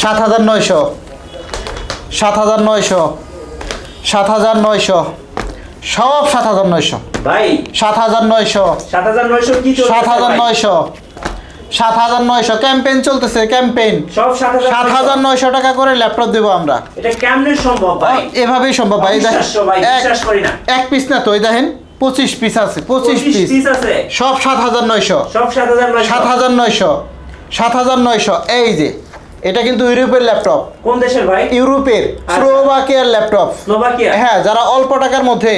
7900 7900 7900 সব 7900 ভাই 7900 7900 কি চলছে 7900 7900 ক্যাম্পেইন চলতেছে ক্যাম্পেইন সব 7900 টাকা করে ল্যাপটপ দেব আমরা এটা কেমনে সম্ভব ভাই এভাবেই সম্ভব ভাই বিশ্বাস করি না এক পিস না তো এই দেখেন 25 পিস আছে 25 পিস আছে সব 7900 সব 7900 7900 এই যে এটা কিন্তু ইউরোপের ল্যাপটপ কোন দেশের ভাই ইউরোপের স্লোভাকিয়ার ল্যাপটপ স্লোভাকিয়া হ্যাঁ যারা অল্প টাকার মধ্যে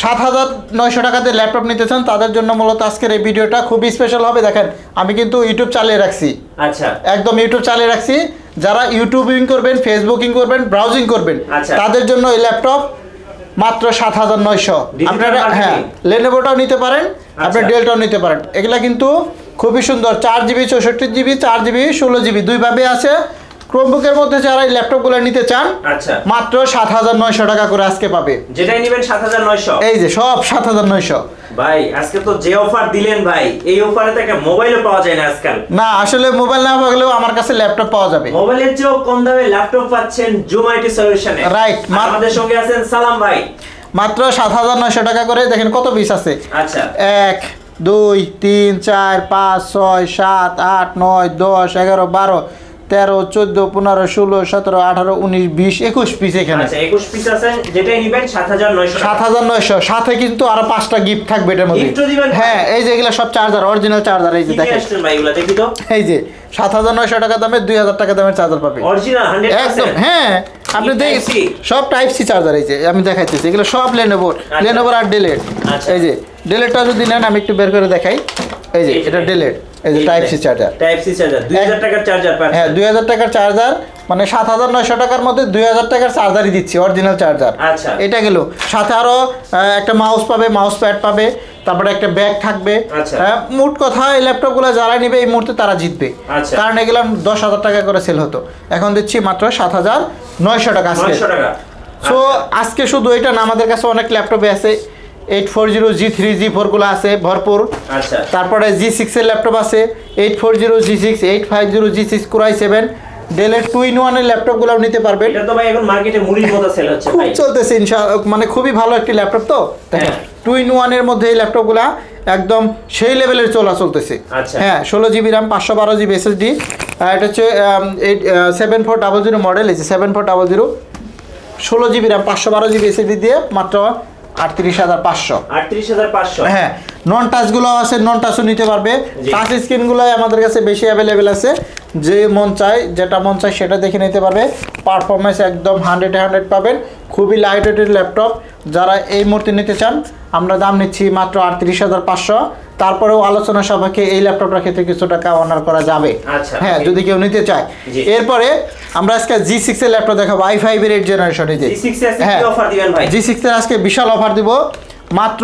7900 টাকাতে ল্যাপটপ নিতে চান তাদের জন্য মূলত আজকের এই ভিডিওটা খুবই স্পেশাল হবে দেখেন আমি কিন্তু ইউটিউব চালিয়ে রাখছি আচ্ছা একদম ইউটিউব চালিয়ে রাখছি যারা ইউটিউবিং করবেন ফেসবুকিং করবেন ব্রাউজিং করবেন তাদের জন্য এই ল্যাপটপ মাত্র 7900 আপনারা হ্যাঁ লেনোভোটাও নিতে পারেন আপনি ডেলটাও নিতে পারেন এগুলা কিন্তু খুবই সুন্দর 4GB 64GB 4GB 16GB দুইভাবে আছে ক্রোমবুকের মধ্যে যারা এই ল্যাপটপগুলো নিতে চান আচ্ছা মাত্র 7900 টাকা করে আজকে পাবে যেটাই নেবেন 7900 এই যে সব 7900 ভাই আজকে তো যে অফার দিলেন ভাই এই অফারে তো একটা মোবাইলও পাওয়া যায় না আজকাল না আসলে মোবাইল না পাওয়া গেলেও আমার কাছে ল্যাপটপ পাওয়া যাবে মোবাইলের চেয়েও কম দামে ল্যাপটপ পাচ্ছেন জুম আইটি সলিউশনে রাইট আমাদের সঙ্গে আছেন সালাম ভাই মাত্র 7900 টাকা করে দেখেন কত পিস আছে আচ্ছা 1 2 3 4 5 6 7 8 9 10 11 12 13 14 15 16 17 18 19 20 21 পিস এখানে আচ্ছা 21 পিস আছে যেটাই নেবেন 7900 7900 সাথে কিন্তু আরো 5টা গিফট থাকবে এটার মধ্যে গিফট দিবেন হ্যাঁ এই যে এগুলা সব চার্জার অরিজিনাল চার্জার এই যে দেখেন কি ভাই এগুলা দেখি তো এই যে 7900 টাকা দামে 2000 টাকা দামের চার্জার পাবে অরিজিনাল 100% একদম হ্যাঁ আপনি দেখেন সব টাইপ সি চার্জার এই যে আমি দেখাইতেছি এগুলো সব Lenovo আর ডেলের এই যে ডেলেরটা যদি নেন আমি একটু বের করে দেখাই এই যে এটা ডেলের এই যে টাইপ সি চার্জার 2000 টাকার চার্জার পাচ্ছেন হ্যাঁ 2000 টাকার চার্জার মানে 7900 টাকার মধ্যে 2000 টাকার চার্জারই দিচ্ছি অরিজিনাল চার্জার আচ্ছা এটা গেল সাথে আরো একটা মাউস পাবে মাউস প্যাড পাবে তারপরে একটা ব্যাগ থাকবে মোট কথা এই ল্যাপটপগুলো যারা নেবে এই মুহূর্তে তারা জিতবে কারণ এগুলো 10000 টাকা করে সেল হতো এখন দিচ্ছি মাত্র 7900 টাকা আজকে সো আজকে শুধু এটা না আমাদের কাছে অনেক ল্যাপটপে আছে 840 G3 G4 গুলো আছে ভরপুর আচ্ছা তারপরে G6 এর ল্যাপটপ আছে 840 G6 850 G6 Core i7 ডেলের 2-in-1 এর ল্যাপটপগুলোও নিতে পারবেন এটা তো ভাই এখন মার্কেটে মুড়ির মতো সেল হচ্ছে ভাই খুব চলতেছে ইনশাআল্লাহ মানে খুবই ভালো একটি ল্যাপটপ তো 2-in-1 এর মধ্যে এই ল্যাপটপগুলো একদম সেই লেভেলের চলতেছে হ্যাঁ 16GB RAM 512GB SSD এটা হচ্ছে 7400 মডেল এই যে 7400 16GB RAM 512GB SSD দিয়ে মাত্র 38500 হ্যাঁ নন টাচ গুলো আছে নন টাচও নিতে পারবে টাচ স্ক্রিন গুলো আমাদের কাছে বেশি অ্যাভেলেবেল আছে যে মন চায় যেটা মন চায় সেটা দেখে নিতে পারবে পারফরম্যান্স একদম 100 পাবেন খুবই লাইট ওয়েটের ল্যাপটপ যারা এই মুহূর্তে নিতে চান আমরা দাম নিচ্ছি মাত্র 38500 তারপরেও আলোচনা সাপেক্ষে এই ল্যাপটপটা ক্ষেত্রে কিছু টাকা অনার করা যাবে হ্যাঁ যদি কেউ নিতে চায় এরপরে আমরা আজকে G6 এর ল্যাপটপ দেখাবো i5 এর 8th জেনারেশন এই যে G6 এর কি অফার দিবেন ভাই G6 এর আজকে বিশাল অফার দিব মাত্র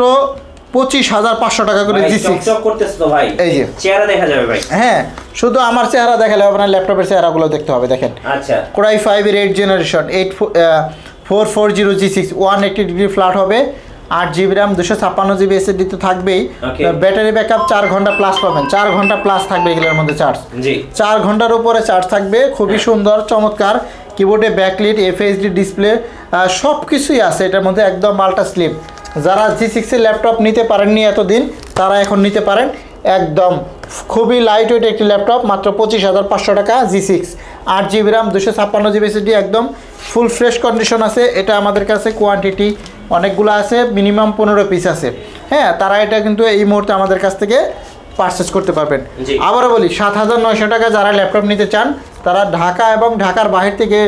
25500 টাকা করে G6 চকচক করতেছে তো ভাই এই যে চেহারা দেখা যাবে ভাই হ্যাঁ শুধু আমার চেহারা দেখালে হবে না ল্যাপটপের চেহারাগুলো দেখতে হবে দেখেন আচ্ছা Core i5 এর 8th generation 440 G6 180 degree flat হবে 8GB RAM 256GB SSD তো থাকবেই ব্যাটারি ব্যাকআপ 4 ঘন্টা প্লাস পাবেন 4 ঘন্টা প্লাস থাকবে এগুলোর মধ্যে চার্জ জি 4 ঘন্টার উপরে চার্জ থাকবে খুবই সুন্দর চমৎকার কিবোর্ডে ব্যাকলিট FHD ডিসপ্লে সব কিছুই আছে এটার মধ্যে একদম আল্ট্রা স্লিম যারা G6 এর ল্যাপটপ নিতে পারেননি এতদিন তারা এখন নিতে পারেন একদম খুবই লাইট ওয়েট একটি ল্যাপটপ মাত্র 25500 টাকা G6 8GB RAM 256GB SSD একদম ফুল ফ্রেশ কন্ডিশন আছে এটা আমাদের কাছে কোয়ান্টিটি অনেকগুলো আছে মিনিমাম 15 পিস আছে হ্যাঁ তারা এটা কিন্তু এই মুহূর্তে আমাদের কাছ থেকে পারচেজ করতে পারবেন আবারও বলি 7900 টাকা যারা ল্যাপটপ নিতে চান তারা ঢাকা এবং ঢাকার বাইরে থেকে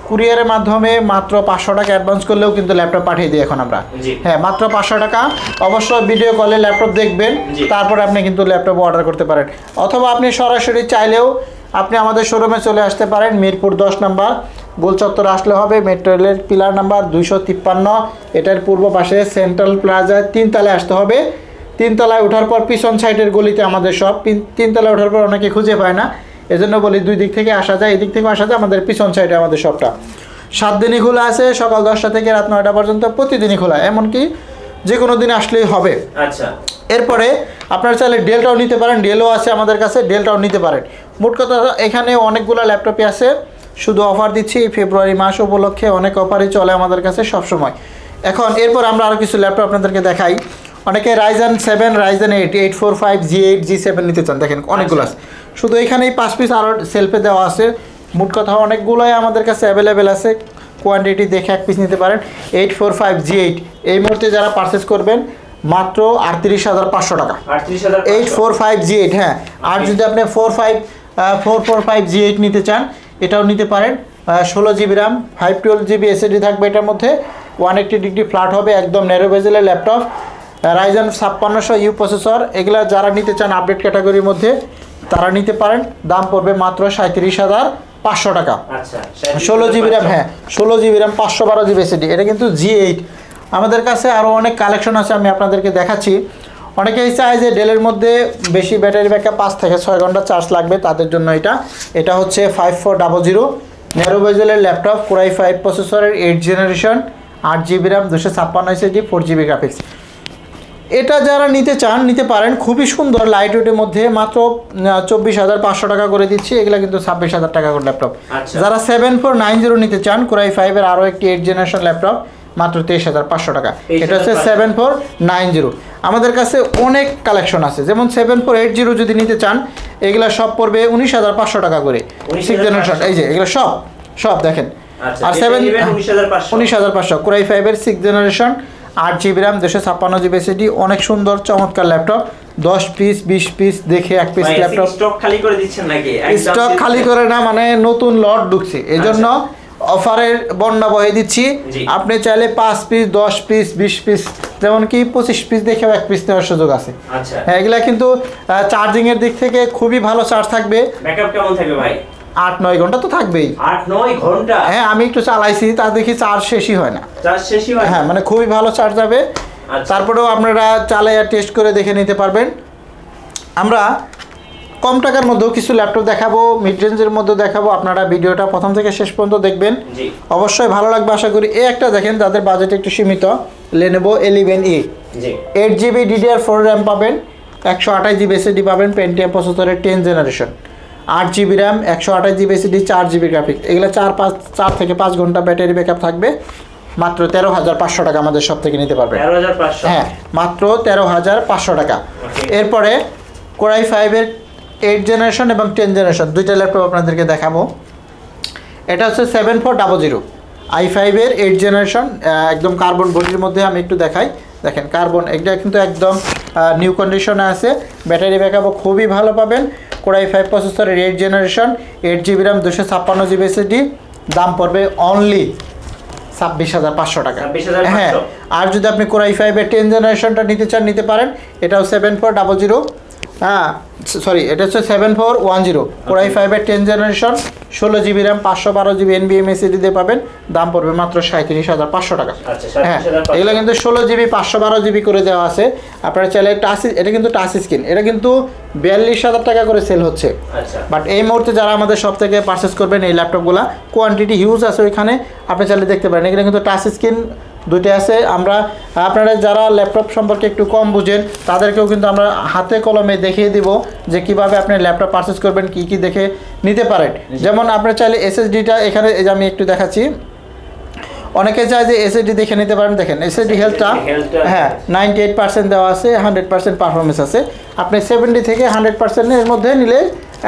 কুরিয়ারের মাধ্যমে মাত্র 500 টাকা অ্যাডভান্স করলেও কিন্তু ল্যাপটপ পাঠিয়ে দিই এখন আমরা হ্যাঁ মাত্র 500 টাকা অবশ্যই ভিডিও কলে ল্যাপটপ দেখবেন তারপরে আপনি কিন্তু ল্যাপটপ অর্ডার করতে পারেন অথবা আপনি সরাসরি চাইলেও আপনি আমাদের শোরুমে চলে আসতে পারেন মিরপুর 10 নম্বর গোল চত্বর আসলে হবে মেট্রো রেলের পিলার নাম্বার 253 এটার পূর্ব পাশে সেন্ট্রাল প্লাজায় 3 তলায় আসতে হবে 3 তলায় ওঠার পর পিছন সাইডের গলিতে আমাদের সব 3 তলায় ওঠার পর অনেকে খুঁজে পায় না এজন্য বলি দুই দিক থেকে আসা যায় এদিক থেকে আসা যায় আমাদের পিছন সাইডে আমাদের শপটা 7 দিনই খোলা আছে সকাল 10টা থেকে রাত 9টা পর্যন্ত প্রতিদিনই খোলা এমনকি যে কোনো দিন আসলেই হবে আচ্ছা এরপরে আপনারা চাইলে ডেলটাও নিতে পারেন ডেলও আছে আমাদের কাছে ডেলটাও নিতে পারেন মোট কথা এখানে অনেকগুলো ল্যাপটপই আছে শুধু অফার দিচ্ছি এই ফেব্রুয়ারি মাস উপলক্ষে, অনেক অফারই চলে আমাদের কাছে সবসময়। এখন এরপর আমরা আরও কিছু ল্যাপটপ আপনাদেরকে দেখাই। অনেকে Ryzen 7 Ryzen 8 845 G8 G7 নিতে চান, দেখেন অনেকগুলো আছে। শুধু এখানেই 5 পিস আরও সেলফে দেওয়া আছে। মোট কথা অনেকগুলোই আমাদের কাছে অ্যাভেলেবেল আছে, কোয়ান্টিটি দেখে 1 পিস নিতে পারেন। 845 G8 এই মুহূর্তে যারা পারচেস করবেন মাত্র 38,500 টাকা। 845 G8, হ্যাঁ। আর যদি আপনি 445 G8 নিতে চান এটাও নিতে পারেন। 16 জিবি র্যাম, 512 জিবি এসএসডি থাকবে এটার মধ্যে, 180 ডিগ্রি ফ্ল্যাট হবে, একদম ন্যারো বেজেলের ল্যাপটপ। Ryzen 5600U প্রসেসর, এগুলা যারা নিতে চান আপডেট ক্যাটাগরির মধ্যে তারা নিতে পারেন। দাম পড়বে মাত্র 37,500 টাকা। 16 জিবি র্যাম, হ্যাঁ 16 জিবি র্যাম, 512 জিবি এসএসডি, এটা কিন্তু G8। আমাদের কাছে আরও অনেক কালেকশন আছে, আমি আপনাদেরকে দেখাচ্ছি। অনেকেই চায় যে ডেলের মধ্যে বেশি ব্যাটারি ব্যাকআপ 5 থেকে 6 ঘন্টা চার্জ লাগবে, তাদের জন্য এটা হচ্ছে 5400 ন্যারো বেজেলের ল্যাপটপ, Core i5 প্রসেসরের 8 generation, 8 GB RAM, 256 SSD, 4 GB graphics. এটা যারা নিতে চান নিতে পারেন, খুবই সুন্দর লাইট ওয়েটের মধ্যে, মাত্র 24,500 টাকা করে দিচ্ছি। এগুলা কিন্তু 26,000 টাকা করে ল্যাপটপ। যারা 7490 নিতে চান Core i5 এর আরও একটি 8 জেনারেশন ল্যাপটপ, মাত্র 23,500 টাকা। এটা হচ্ছে 7490। আমাদের কাছে অনেক কালেকশন আছে, যেমন 7480 যদি নিতে চান এগুলা সব পড়বে 19,500 টাকা করে, 6 জেনারেশন। এই যে এগুলো সব দেখেন। আর 19,500 Core i5 এর 6 generation, 8 GB RAM, 256 GB SSD, অনেক সুন্দর চমৎকার ল্যাপটপ। 10 পিস 20 পিস দেখে 1 পিস ল্যাপটপ। স্টক খালি করে দিচ্ছেন নাকি? স্টক খালি করে না, মানে নতুন লট ঢুকছে, এজন্য অফারের বন্যা বয়ে দিচ্ছি। আপনি চাইলে 5 পিস 10 পিস 20 পিস, যেমন কি 25 পিস দেখেও 1 পিস নেওয়ার সুযোগ আছে। হ্যাঁ, এগুলা কিন্তু চার্জিং এর দিক থেকে খুবই ভালো চার্জ থাকবে। ব্যাকআপ কেমন থাকবে ভাই? 8-9 ঘন্টা তো থাকবেই। 8-9 ঘন্টা? হ্যাঁ, আমি একটু চালাইছি, তা দেখি চার্জ শেষই হয় না। হ্যাঁ, মানে খুবই ভালো চার্জ যাবে। তারপরেও আপনারা চালাইয়া টেস্ট করে দেখে নিতে পারবেন। আমরা কম টাকার মধ্যেও কিছু ল্যাপটপ দেখাবো, মিড রেঞ্জের মধ্যে দেখাবো। আপনারা ভিডিওটা প্রথম থেকে শেষ পর্যন্ত দেখবেন, অবশ্যই ভালো লাগবে আশা করি। একটা দেখেন, যাদের বাজেট একটু সীমিত, Lenovo L11E 8 GB DDR4 RAM পাবেন, 128 জিবি এসএসডি পাবেন, Pentium প্রসেসরের 10 generation, 8 GB RAM, 128 GB SSD, 4 GB graphics. এগুলো 4 থেকে 5 ঘন্টা ব্যাটারি ব্যাকআপ থাকবে। মাত্র 13,500 টাকা আমাদের সব থেকে নিতে পারবেন। 13,500? হ্যাঁ, মাত্র 13,500 টাকা। এরপরে Core i5 এর 8 জেনারেশন এবং 10 জেনারেশন দুইটা ল্যাপটপ আপনাদেরকে দেখাবো। এটা হচ্ছে 7400 i5 এর 8 জেনারেশন, একদম কার্বন বডির মধ্যে। আমি একটু দেখাই, দেখেন কার্বন, এটা কিন্তু একদম নিউ কন্ডিশনে আছে। ব্যাটারি ব্যাকআপও খুবই ভালো পাবেন। Core i5 প্রসেসরের 8 generation, 8 GB RAM, 256 GB SSD. দাম পড়বে অনলি 26,500 টাকা। হ্যাঁ, আর যদি আপনি Core i5 এর 10 জেনারেশনটা নিতে চান নিতে পারেন। এটাও 7400, হ্যাঁ সরি, এটা হচ্ছে 7410 Core i5 এর 10 generation, 16 GB RAM, 512 GB NVMe SSD দিয়ে পাবেন। দাম পড়বে মাত্র 37,500 টাকা। হ্যাঁ, এগুলো কিন্তু 16 জিবি 512 জিবি করে দেওয়া আছে। আপনারা চাইলে এটা কিন্তু টাচ স্ক্রিন, এটা কিন্তু 42,000 টাকা করে সেল হচ্ছে। বাট এই মুহূর্তে যারা আমাদের সব থেকে পারচেস করবেন এই ল্যাপটপগুলো, কোয়ান্টিটি হিউজ আছে ওইখানে, আপনি চাইলে দেখতে পারেন। এখানে কিন্তু টাচ স্ক্রিন দুইটা আছে। আপনারা যারা ল্যাপটপ সম্পর্কে একটু কম বুঝেন তাদেরকেও কিন্তু আমরা হাতে কলমে দেখিয়ে দিব যে কিভাবে আপনি ল্যাপটপ পারচেস করবেন, কি কি দেখে নিতে পারেন। যেমন আপনারা চাইলে এসএসডিটা এখানে আমি একটু দেখাচ্ছি। অনেকে চায় যে এসএসডি দেখে নিতে পারেন, দেখেন এসএসডি হেলথটা, হ্যাঁ 98% দেওয়া আছে, 100% পারফরমেন্স আছে। আপনি 70 থেকে 100% এর মধ্যে নিলে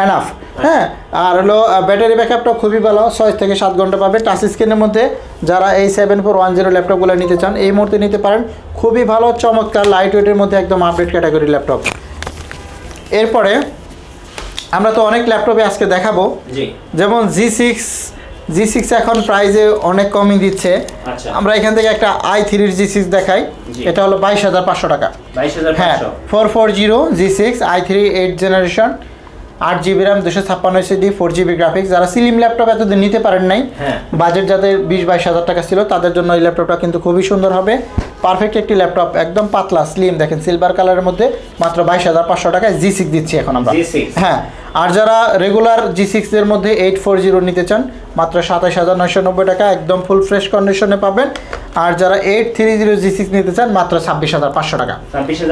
এনাফ। হ্যাঁ, আর হলো ব্যাটারি ব্যাকআপটা খুবই ভালো, 6 থেকে 7 ঘন্টা পাবে। টাচ স্ক্রিনের মধ্যে যারা এই 7410 ল্যাপটপগুলো নিতে চান এই মুহূর্তে নিতে পারেন। খুবই ভালো চমৎকার লাইট ওয়েটের মধ্যে একদম আপডেট ক্যাটাগরি ল্যাপটপ। এরপরে আমরা তো অনেক ল্যাপটপে আজকে দেখাবো, যেমন G6 এখন প্রাইসে অনেক কমই দিচ্ছে। আমরা এখান থেকে একটা i3 G6 দেখাই। এটা হলো 22,500 টাকা। হ্যাঁ, 440 G6 i3 8 generation, 8 GB RAM, 256 SSD, 4 GB graphics. যারা স্লিম ল্যাপটপ এতদিন নিতে পারেন নাই, বাজেট যাদের 20-22 হাজার টাকা ছিল, তাদের জন্য এই ল্যাপটপটা কিন্তু খুবই সুন্দর হবে। পারফেক্ট একটি ল্যাপটপ, একদম পাতলা স্লিম, দেখেন সিলভার কালারের মধ্যে মাত্র 22,500 টাকায় G6 দিচ্ছি এখন আমরা। হ্যাঁ, আর যারা রেগুলার G6 এর মধ্যে 840 নিতে চান মাত্র 27,990 টাকা, একদম ফুল ফ্রেশ কন্ডিশনে পাবেন। আর যারা 830 G6 নিতে চান মাত্র 26,500 টাকা।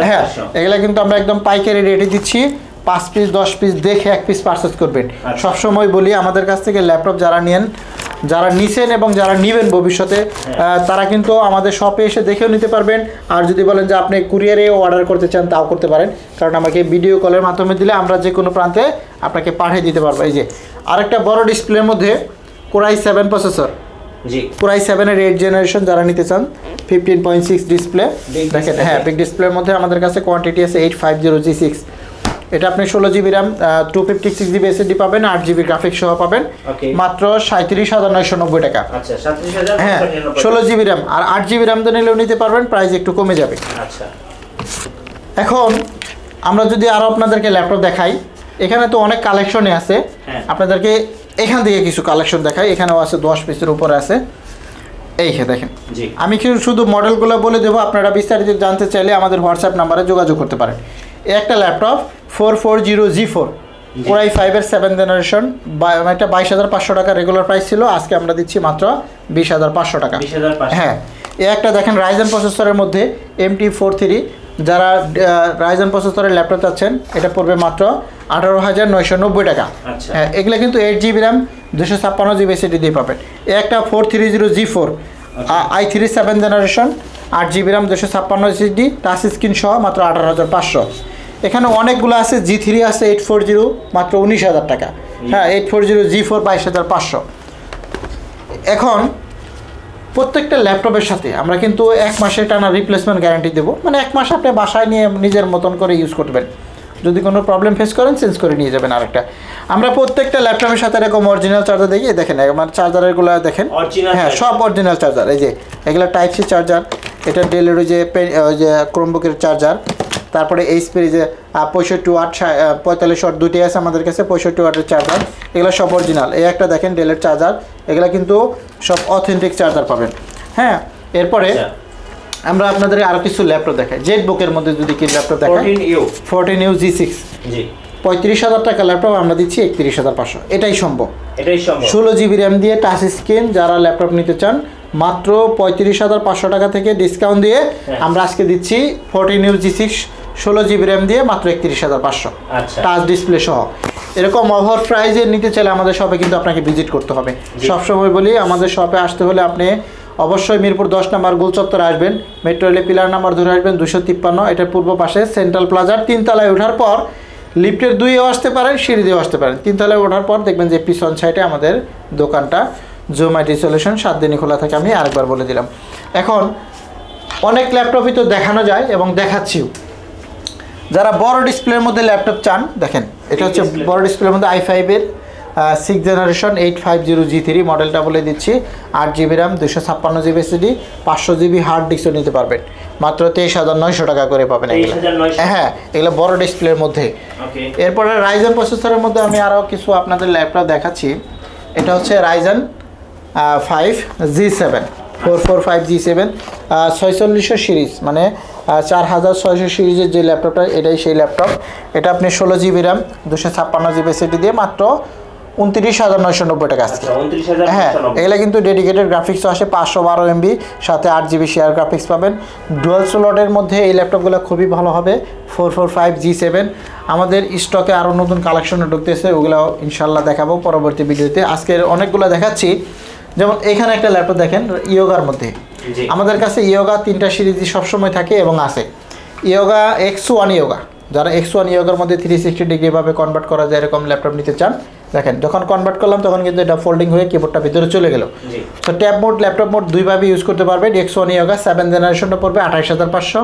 হ্যাঁ, এগুলা কিন্তু আমরা একদম পাইকারি রেটে দিচ্ছি। 5 পিস 10 পিস দেখে 1 পিস পারচেজ করবেন। সবসময় বলি আমাদের কাছ থেকে ল্যাপটপ যারা নেন, যারা নিছেন এবং যারা নেবেন ভবিষ্যতে, তারা কিন্তু আমাদের শপে এসে দেখেও নিতে পারবেন। আর যদি বলেন যে আপনি কুরিয়ারে অর্ডার করতে চান তাও করতে পারেন, কারণ আমাকে ভিডিও কলের মাধ্যমে দিলে আমরা যে কোনো প্রান্তে আপনাকে পাঠিয়ে দিতে পারবো। এই যে আরেকটা বড় ডিসপ্লের মধ্যে Core i7 প্রসেসর, জি Core i7 এর 8 জেনারেশন যারা নিতে চান, 15.6 ডিসপ্লে দেখেন। হ্যাঁ, বিগ ডিসপ্লের মধ্যে আমাদের কাছে কোয়ান্টিটি আছে 850G6। এটা আপনি 16GB র্যাম, 256GB SSD পাবেন, 8GB গ্রাফিক্স সহ পাবেন, মাত্র 37,990 টাকা। আচ্ছা 37,990। হ্যাঁ, 16GB র্যাম আর 8GB র্যাম দিয়ে নিলেও নিতে পারবেন, প্রাইস একটু কমে যাবে। আচ্ছা, এখন আমরা যদি আরও আপনাদেরকে ল্যাপটপ দেখাই, এখানে তো অনেক কালেকশনই আছে, আপনাদেরকে এখান থেকে কিছু কালেকশন দেখাই। এখানেও আছে 10 পিসের উপরে আছে। এই দেখেন, আমি কি শুধু মডেলগুলো বলে দেবো, আপনারা বিস্তারিত জানতে চাইলে আমাদের হোয়াটসঅ্যাপ নাম্বারে যোগাযোগ করতে পারেন। এই একটা ল্যাপটপ 440G4 Core i5 এর 7 জেনারেশন, এটা 22,500 টাকা রেগুলার প্রাইস ছিল, আজকে আমরা দিচ্ছি মাত্র 20,500 টাকা। হ্যাঁ, এই একটা দেখেন রাইজেন প্রসেসরের মধ্যে MT43, যারা রাইজেন প্রসেসরের ল্যাপটপ চাচ্ছেন এটা পড়বে মাত্র 18,990 টাকা। হ্যাঁ, এগুলো কিন্তু 8GB র্যাম 256GB SSD দিয়ে পাবেন। এই একটা 430G4 i3 7 generation, 8GB RAM 256 SSD, touch screen সহ মাত্র 18,500। এখানে অনেকগুলো আছে, G3 আছে 840 মাত্র 19,000 টাকা। হ্যাঁ, 840G4 22,500। এখন প্রত্যেকটা ল্যাপটপের সাথে আমরা কিন্তু 1 মাসের টানা রিপ্লেসমেন্ট গ্যারান্টি দেবো, মানে 1 মাস আপনি বাসায় নিয়ে নিজের মতন করে ইউজ করবেন, যদি কোনো প্রবলেম ফেস করেন চেঞ্জ করে নিয়ে যাবেন। আরেকটা আমরা প্রত্যেকটা ল্যাপটপের সাথে এরকম অরিজিনাল চার্জার দেখি, দেখেন আমার চার্জারেরগুলো দেখেন। হ্যাঁ, সব অরিজিনাল চার্জার। এই যে এগুলো টাইপ সি চার্জার, এটা ডেলের ওই যে ক্রোমবুকের চার্জার, তারপরে এইচপির যে 65 ওয়াট 45 ওয়াট দুটি আছে আমাদের কাছে, 65 ওয়াটের চার্জার, এগুলো সব অরিজিনাল। এই একটা দেখেন ডেলের চার্জার, এগুলো কিন্তু সব অথেন্টিক চার্জার পাবেন। হ্যাঁ, এরপরে আমরা আপনাদের আরও কিছু ল্যাপটপ দেখাই। জেটবুকের মধ্যে যদি কি ল্যাপটপ দেখাই, 14U G6 35,000 টাকা ল্যাপটপ আমরা দিচ্ছি 31,500। এটাই সম্ভব, 16GB র্যাম দিয়ে টাচ স্ক্রিন যারা ল্যাপটপ নিতে চান মাত্র 35,500 টাকা থেকে ডিসকাউন্ট দিয়ে আমরা আজকে দিচ্ছি 14U G6 16GB র্যাম দিয়ে মাত্র 31,500, টাচ ডিসপ্লে সহ। এরকম ওভার প্রাইজে নিতে চাইলে আমাদের শপে কিন্তু আপনাকে ভিজিট করতে হবে। সবসময় বলি আমাদের শপে আসতে হলে আপনি অবশ্যই মিরপুর 10 নম্বর গোল চত্বরে আসবেন, মেট্রো রেলের পিলার নাম্বার ধরে আসবেন 253, এটার পূর্ব পাশে সেন্ট্রাল প্লাজার 3 তলায় ওঠার পর লিফটের 2-এও আসতে পারেন, সিঁড়ি দিয়েও আসতে পারেন। 3 তলায় ওঠার পর দেখবেন যে পিছন সাইডে আমাদের দোকানটা জুম আইটি সলিউশন 7 দিনই খোলা থাকে, আমি আরেকবার বলে দিলাম। এখন অনেক ল্যাপটপই তো দেখানো যায় এবং দেখাচ্ছিও। যারা বড় ডিসপ্লের মধ্যে ল্যাপটপ চান, দেখেন এটা হচ্ছে বড় ডিসপ্লের মধ্যে i5 এর 6 জেনারেশন 850G3 মডেলটা বলে দিচ্ছি, 8GB RAM 256GB SSD, 500GB hard ডিস্কও নিতে পারবেন, মাত্র 23,900 টাকা করে পাবেন এগুলো। হ্যাঁ, এগুলো বড় ডিসপ্লের মধ্যে। এরপরে রাইজেন প্রসেসরের মধ্যে আমি আরও কিছু আপনাদের ল্যাপটপ দেখাচ্ছি। এটা হচ্ছে রাইজেন 5 G7 445G7 4600 সিরিজ, মানে 4600 সিরিজের যে ল্যাপটপটা, এটাই সেই ল্যাপটপ। এটা আপনি 16GB র্যাম 256GB SSD দিয়ে মাত্র 29,990 টাকা আজকে। হ্যাঁ, এগুলো কিন্তু ডেডিকেটেড গ্রাফিক্সও আসে, 512 MB, সাথে 8GB শেয়ার গ্রাফিক্স পাবেন। ডুয়াল স্লটের মধ্যে এই ল্যাপটপগুলো খুবই ভালো হবে। 445G7 আমাদের স্টকে আরও নতুন কালেকশনে ঢুকতেছে, ওগুলো ইনশাল্লাহ দেখাবো পরবর্তী ভিডিওতে। আজকের অনেকগুলো দেখাচ্ছি। যেমন এখানে একটা ল্যাপটপ দেখেন ইয়োগার মধ্যে, আমাদের কাছে ইয়োগা 3টা সিরিজই সবসময় থাকে এবং আছে। ইয়োগা X1 ইয়োগা, যারা X1 ইয়োগার মধ্যে 360 ডিগ্রিভাবে কনভার্ট করা যায় এরকম ল্যাপটপ নিতে চান, দেখেন যখন কনভার্ট করলাম তখন কিন্তু এটা ফোল্ডিং হয়ে কিবোর্ডটা ভিতরে চলে গেল। তো ট্যাব মোড ল্যাপটপ মোড দুইভাবে ইউজ করতে পারবেন। X1 ইয়োগা 7 জেনারেশনটা পড়বে 28,500,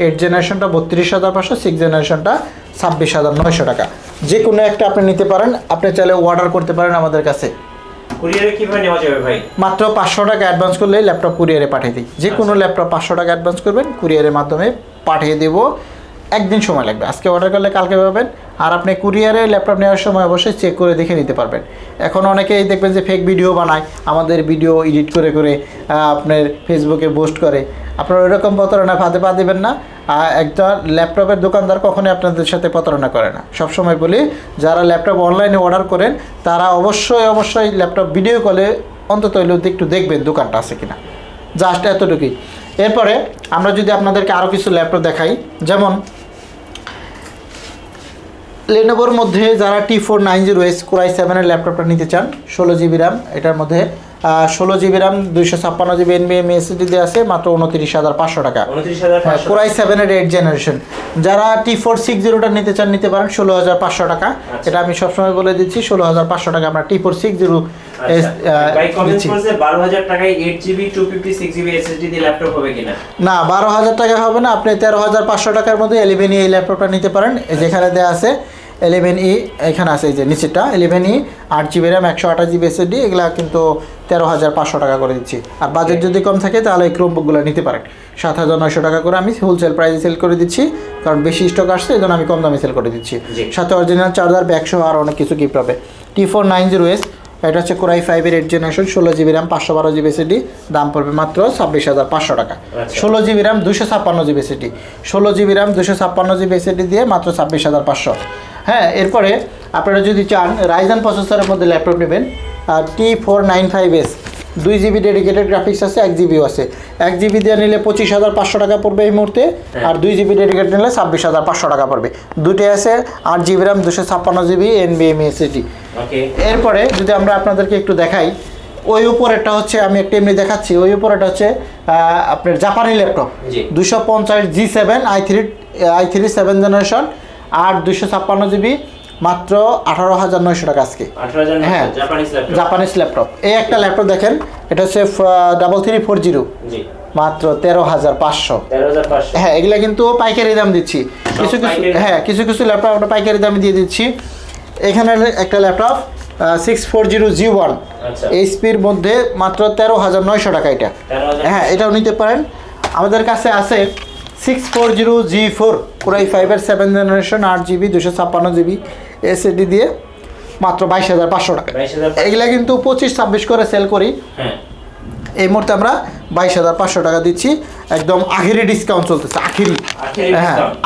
8 জেনারেশনটা 32,500, 6 জেনারেশনটা 26,900 টাকা। যে কোনো একটা আপনি নিতে পারেন, আপনি চাইলে অর্ডার করতে পারেন আমাদের কাছে। কুরিয়ারে কিভাবে নেওয়া যাবে ভাই? মাত্র 500 টাকা অ্যাডভান্স করলে ল্যাপটপ কুরিয়ারে পাঠিয়ে দিই। যে কোনো ল্যাপটপ 500 টাকা অ্যাডভান্স করবেন, কুরিয়ারের মাধ্যমে পাঠিয়ে দেবো। একদিন সময় লাগবে, আজকে অর্ডার করলে কালকে পাবেন। আর আপনি কুরিয়ারে ল্যাপটপ নেওয়ার সময় অবশ্যই চেক করে দেখে নিতে পারবেন। এখন অনেকেই দেখবেন যে ফেক ভিডিও বানায়, আমাদের ভিডিও এডিট করে করে আপনার ফেসবুকে পোস্ট করে। আপনারা ওইরকম প্রতারণা ফাঁদে পা দেবেন না। একটা ল্যাপটপের দোকানদার কখনোই আপনাদের সাথে প্রতারণা করে না। সবসময় বলি, যারা ল্যাপটপ অনলাইনে অর্ডার করেন তারা অবশ্যই ল্যাপটপ ভিডিও কলে অন্তত একটু দেখবেন দোকানটা আছে কিনা, জাস্ট এতটুকুই। এরপরে আমরা যদি আপনাদেরকে আরও কিছু ল্যাপটপ দেখাই, যেমন লেনোভোর মধ্যে যারা T490S Core i7 এর ল্যাপটপটা নিতে চান 16GB RAM এটার মধ্যে 16GB RAM 256GB NVMe SSD দিয়ে আছে মাত্র 29,500 টাকা। 29,500 Core i7 এর 8th জেনারেশন। যারা T460টা নিতে চান নিতে পারেন 16,500 টাকা। এটা আমি সবসময় বলে দিচ্ছি 16,500 টাকা আমরা T460 ভাই কমেন্ট করছে 12,000 টাকায় 8GB 256GB SSD দিয়ে ল্যাপটপ হবে কিনা? না 12,000 টাকা হবে না, আপনি 13,500 টাকার মধ্যে 11E এই ল্যাপটপটা নিতে পারেন। যেখানে দেওয়া আছে 11E এখানে আছে এই যে নিচেরটা 11E 8GB RAM 128GB SSD এগুলা কিন্তু 13,500 টাকা করে দিচ্ছি। আর বাজেট যদি কম থাকে তাহলে এই ক্রোমবুকগুলো নিতে পারেন 7,900 টাকা করে আমি হোলসেল প্রাইসে সেল করে দিচ্ছি, কারণ বেশি স্টক আসছে এই জন্য আমি কম দামে সেল করে দিচ্ছি। সাথে অরিজিনাল চার্জার ব্যাকসহ আর অনেক কিছু গিফট হবে। T490S এটা হচ্ছে Core i5 এর 8th generation 16GB RAM 512GB SSD দাম পড়বে মাত্র 26,500 টাকা। 16GB RAM 256GB SSD 16GB RAM 256GB SSD দিয়ে মাত্র 26,500। হ্যাঁ, এরপরে আপনারা যদি চান রাইজেন প্রসেসরের মধ্যে ল্যাপটপ নেবেন T495S 2GB ডেডিকেটেড গ্রাফিক্স আছে 1GBও আছে। 1GB দিয়ে নিলে 25,500 টাকা পড়বে এই মুহূর্তে, আর 2GB ডেডিকেটেড নিলে 26,500 টাকা পড়বে। দুটোই আছে 8GB RAM 256GB NVMe SSD। এরপরে যদি আমরা আপনাদেরকে একটু দেখাই, ওই উপরেরটা হচ্ছে আমি একটা এমনি দেখাচ্ছি, ওই উপরেরটা হচ্ছে আপনার জাপানি laptop 250 G7 i3 7th generation আর 256GB মাত্র 18,900 টাকা আজকে। হ্যাঁ, জাপানিজ ল্যাপটপ। এই একটা ল্যাপটপ দেখেন, এটা হচ্ছে 3340 মাত্র 13,500। হ্যাঁ, এগুলা কিন্তু পাইকারি দাম দিচ্ছি। কিছু কিছু ল্যাপটপ আমরা পাইকারি দামে দিয়ে দিচ্ছি। এখানে একটা ল্যাপটপ 640 G1 এইচপির মধ্যে মাত্র 13,900 টাকা এটা। হ্যাঁ, এটাও নিতে পারেন। আমাদের কাছে আছে 640 G4 Core i5 এর 7th generation 8GB 256GB SSD দিয়ে মাত্র 22,500 টাকা। এগুলা কিন্তু 25-26 করে সেল করি, এই মুহূর্তে আমরা 22,500 টাকা দিচ্ছি। একদম আখেরি ডিসকাউন্ট চলতেছে,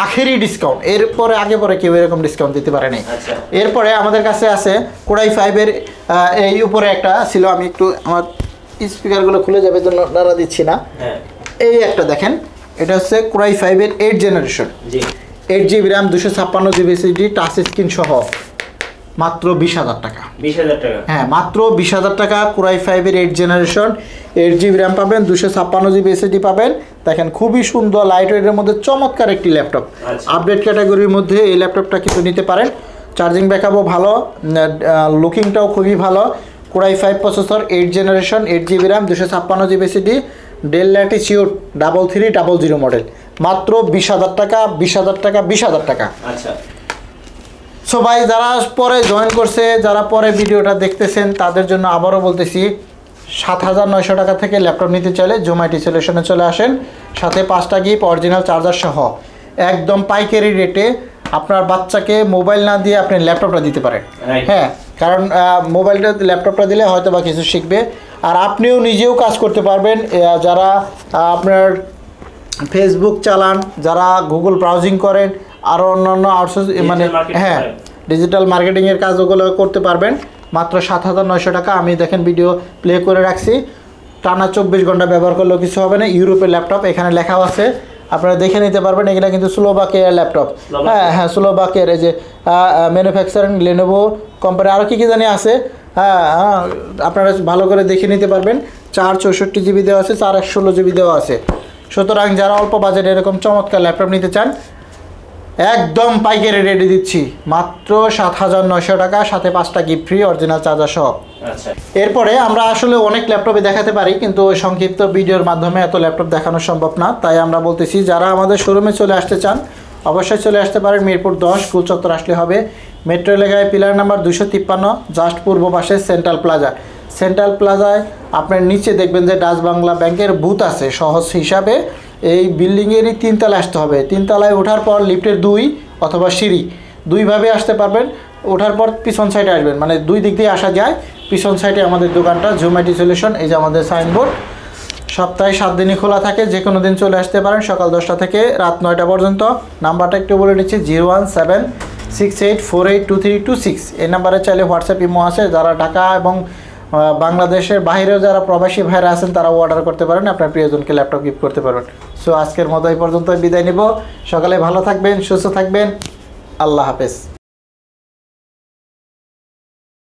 আখেরি ডিসকাউন্ট। এরপরে আগে পরে কেউ এরকম ডিসকাউন্ট দিতে পারে নাই। এরপরে আমাদের কাছে আছে Core i5 এর এই উপরে একটা ছিল, আমি একটু আমার স্পিকারগুলো খুলে যাবে জন্য নাড়া দিচ্ছি না। এই একটা দেখেন, এটা হচ্ছে Core i5 এর 8th generation 8GB RAM 256GB SSD touch screen সহ মাত্র 20,000 টাকা। 20,000 টাকা? হ্যাঁ, মাত্র 20,000 টাকা। Core i5 এর 8th জেনারেশন 8GB RAM পাবেন, 256GB SSD পাবেন। দেখেন খুবই সুন্দর লাইট ওয়েটের মধ্যে চমৎকার একটি ল্যাপটপ। আপডেট ক্যাটাগরির মধ্যে এই ল্যাপটপটা কিন্তু নিতে পারেন। চার্জিং ব্যাকআপও ভালো, লুকিংটাও খুবই ভালো। Core i5 processor 8th generation 8GB RAM 256GB SSD del Latitude 3300 model মাত্র 20,000 টাকা। 20,000 টাকা 20,000 টাকা। আচ্ছা, সো ভাই যারা পরে জয়েন করছে, যারা পরে ভিডিওটা দেখতেছেন তাদের জন্য আবারও বলতেছি 7,900 টাকা থেকে ল্যাপটপ নিতে চাইলে জোম্যাটো সলিউশনে চলে আসেন। সাথে 5টা গিফট অরিজিনাল চার্জার সহ একদম পাইকারি রেটে আপনার বাচ্চাকে মোবাইল না দিয়ে আপনি ল্যাপটপটা দিতে পারেন। হ্যাঁ, কারণ মোবাইলটা ল্যাপটপটা দিলে হয়তো বা কিছু শিখবে, আর আপনিও নিজেও কাজ করতে পারবেন। যারা আপনার ফেসবুক চালান, যারা গুগল ব্রাউজিং করেন, আরও অন্যান্য আউটসোর্স মানে ডিজিটাল মার্কেটিংয়ের কাজগুলো করতে পারবেন মাত্র 7,900 টাকা। আমি দেখেন ভিডিও প্লে করে রাখছি, টানা 24 ঘন্টা ব্যবহার করলেও কিছু হবে না। ইউরোপের ল্যাপটপ, এখানে লেখাও আছে, আপনারা দেখে নিতে পারবেন। এগুলো কিন্তু স্লোভাকিয়ার ল্যাপটপ। হ্যাঁ, স্লোভাকিয়ার এই যে ম্যানুফ্যাকচারিং লেনোভো কোম্পানি, আরও কী জানি আছে। আপনারা ভালো করে দেখে নিতে পারবেন। 464GB দেওয়া আছে, 416GB দেওয়া আছে। সুতরাং যারা অল্প বাজেটে এরকম চমৎকার ল্যাপটপ নিতে চান একদম পাইকারি রেটে দিচ্ছি মাত্র 7,900 টাকা, সাথে 5টা গিফট ফ্রি অরিজিনাল চার্জার সহ। এরপরে আমরা আসলে অনেক ল্যাপটপে দেখাতে পারি, কিন্তু সংক্ষিপ্ত ভিডিওর মাধ্যমে এত ল্যাপটপ দেখানো সম্ভব না। তাই আমরা বলতেছি যারা আমাদের শোরুমে চলে আসতে চান অবশ্যই চলে আসতে পারেন। মিরপুর 10 স্কুল চত্বর আসলে হবে। মেট্রো এলাকায় পিলার নাম্বার 253 জাস্ট পূর্ব পাশে সেন্ট্রাল প্লাজা। সেন্ট্রাল প্লাজায় আপনার নিচে দেখবেন যে ডাচ বাংলা ব্যাংকের বুথ আছে। সহজ হিসাবে এই বিল্ডিংয়েরই 3 তলায় আসতে হবে। 3 তলায় ওঠার পর লিফটের 2 অথবা সিঁড়ি 2ভাবে আসতে পারবেন। ওঠার পর পিছন সাইডে আসবেন, মানে 2 দিক দিয়ে আসা যায়। পিছন সাইডে আমাদের দোকানটা জোম্যাটো সলিউশন, এই যে আমাদের সাইনবোর্ড। সপ্তাহে 7 দিনই খোলা থাকে, যে কোনো দিন চলে আসতে পারেন সকাল 10টা থেকে রাত 9টা পর্যন্ত। নাম্বারটা একটু বলে দিচ্ছি 01768482326। এই নাম্বারে চাইলে হোয়াটসঅ্যাপ ইমো আছে। যারা ঢাকা এবং বাংলাদেশের বাইরেও যারা প্রবাসী ভাইরা আছেন তারা অর্ডার করতে পারেন, আপনার প্রিয়জনকে ল্যাপটপ গিফট করতে পারবেন। সো আজকের মতো এই পর্যন্ত বিদায় নিব। সকালে ভালো থাকবেন, সুস্থ থাকবেন। আল্লাহ হাফেজ।